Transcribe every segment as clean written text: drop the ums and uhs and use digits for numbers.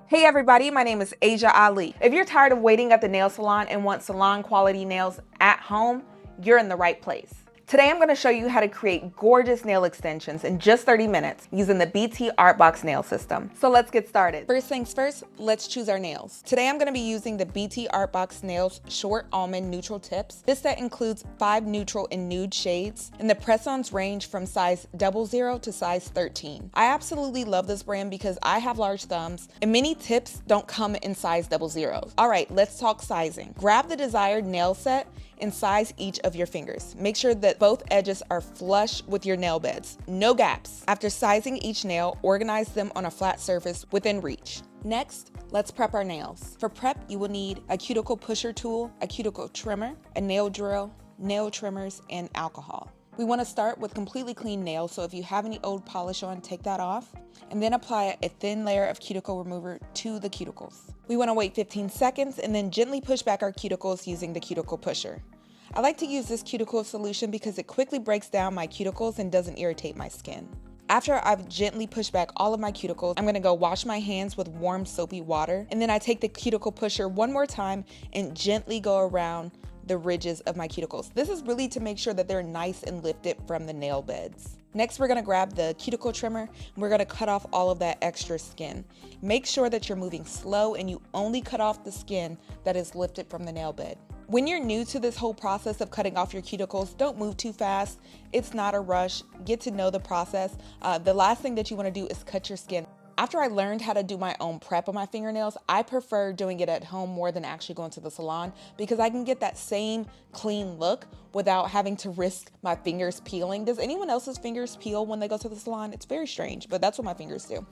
Hey everybody, my name is Aysia Ali. If you're tired of waiting at the nail salon and want salon quality nails at home, you're in the right place. Today I'm going to show you how to create gorgeous nail extensions in just 30 minutes using the BTArtboxnails System. So let's get started. First things first, let's choose our nails. Today I'm going to be using the BTArtboxnails Short Almond Neutral Tips. This set includes 5 neutral and nude shades, and the press-ons range from size 00 to size 13. I absolutely love this brand because I have large thumbs, and many tips don't come in size 00. All right, let's talk sizing. Grab the desired nail set and size each of your fingers. Make sure that both edges are flush with your nail beds, no gaps. After sizing each nail, organize them on a flat surface within reach. Next, let's prep our nails. For prep, you will need a cuticle pusher tool, a cuticle trimmer, a nail drill, nail trimmers, and alcohol. We want to start with completely clean nails, so if you have any old polish on, take that off, and then apply a thin layer of cuticle remover to the cuticles. We want to wait 15 seconds and then gently push back our cuticles using the cuticle pusher. I like to use this cuticle solution because it quickly breaks down my cuticles and doesn't irritate my skin. After I've gently pushed back all of my cuticles, I'm gonna go wash my hands with warm soapy water, and then I take the cuticle pusher one more time and gently go around the ridges of my cuticles. This is really to make sure that they're nice and lifted from the nail beds. Next, we're gonna grab the cuticle trimmer and we're gonna cut off all of that extra skin. Make sure that you're moving slow and you only cut off the skin that is lifted from the nail bed. When you're new to this whole process of cutting off your cuticles, don't move too fast. It's not a rush. Get to know the process. The last thing that you wanna do is cut your skin. After I learned how to do my own prep on my fingernails, I prefer doing it at home more than actually going to the salon because I can get that same clean look without having to risk my fingers peeling. Does anyone else's fingers peel when they go to the salon? It's very strange, but that's what my fingers do.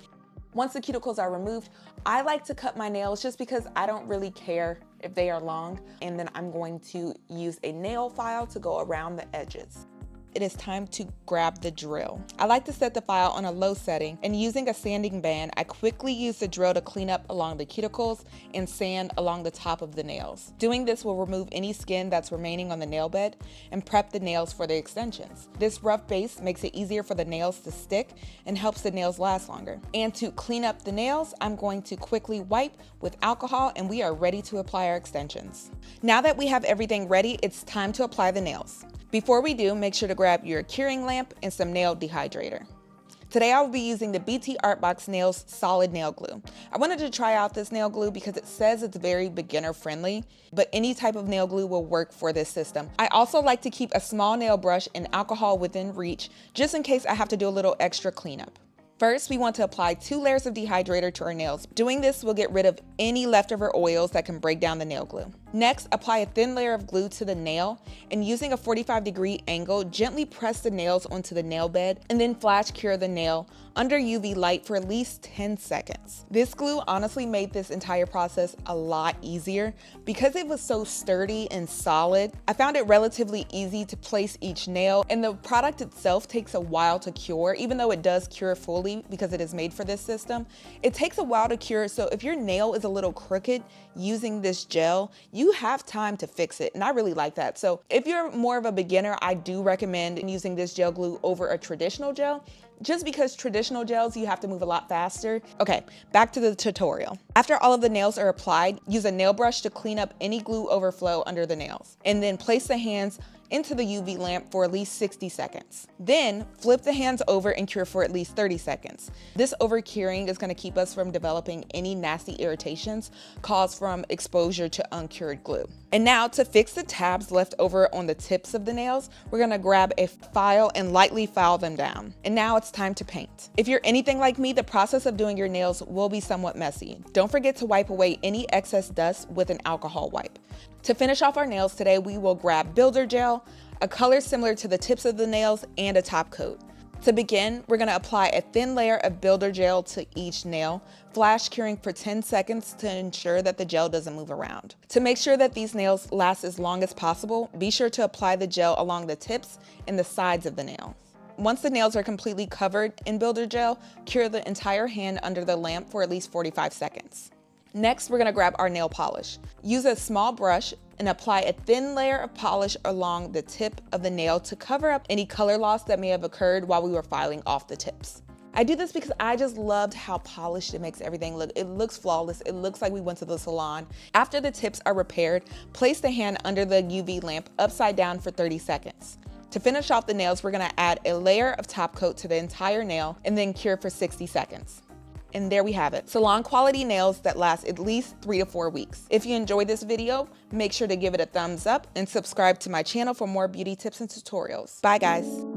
Once the cuticles are removed, I like to cut my nails just because I don't really care if they are long, and then I'm going to use a nail file to go around the edges. It is time to grab the drill. I like to set the file on a low setting, and using a sanding band, I quickly use the drill to clean up along the cuticles and sand along the top of the nails. Doing this will remove any skin that's remaining on the nail bed and prep the nails for the extensions. This rough base makes it easier for the nails to stick and helps the nails last longer. And to clean up the nails, I'm going to quickly wipe with alcohol and we are ready to apply our extensions. Now that we have everything ready, it's time to apply the nails. Before we do, make sure to grab your curing lamp and some nail dehydrator. Today I will be using the BTArtboxnails Solid Nail Glue. I wanted to try out this nail glue because it says it's very beginner friendly, but any type of nail glue will work for this system. I also like to keep a small nail brush and alcohol within reach, just in case I have to do a little extra cleanup. First, we want to apply 2 layers of dehydrator to our nails. Doing this will get rid of any leftover oils that can break down the nail glue. Next, apply a thin layer of glue to the nail and using a 45-degree angle, gently press the nails onto the nail bed and then flash cure the nail under UV light for at least 10 seconds. This glue honestly made this entire process a lot easier. Because it was so sturdy and solid, I found it relatively easy to place each nail, and the product itself takes a while to cure, even though it does cure fully because it is made for this system. It takes a while to cure, so if your nail is a little crooked using this gel, you have time to fix it, and I really like that. So if you're more of a beginner, I do recommend using this gel glue over a traditional gel, just because traditional gels, you have to move a lot faster. Okay, back to the tutorial. After all of the nails are applied, use a nail brush to clean up any glue overflow under the nails, and then place the hands into the UV lamp for at least 60 seconds. Then flip the hands over and cure for at least 30 seconds. This over curing is going to keep us from developing any nasty irritations caused from exposure to uncured glue. And now to fix the tabs left over on the tips of the nails, we're going to grab a file and lightly file them down. And now it's time to paint. If you're anything like me, the process of doing your nails will be somewhat messy. Don't forget to wipe away any excess dust with an alcohol wipe. To finish off our nails today, we will grab builder gel, a color similar to the tips of the nails, and a top coat. To begin, we're going to apply a thin layer of builder gel to each nail, flash curing for 10 seconds to ensure that the gel doesn't move around. To make sure that these nails last as long as possible, be sure to apply the gel along the tips and the sides of the nail. Once the nails are completely covered in builder gel, cure the entire hand under the lamp for at least 45 seconds. Next, we're going to grab our nail polish. Use a small brush and apply a thin layer of polish along the tip of the nail to cover up any color loss that may have occurred while we were filing off the tips. I do this because I just loved how polished it makes everything look. It looks flawless. It looks like we went to the salon. After the tips are repaired, place the hand under the UV lamp upside down for 30 seconds. To finish off the nails, we're gonna add a layer of top coat to the entire nail and then cure for 60 seconds. And there we have it, salon quality nails that last at least 3 to 4 weeks. If you enjoyed this video, make sure to give it a thumbs up and subscribe to my channel for more beauty tips and tutorials. Bye guys.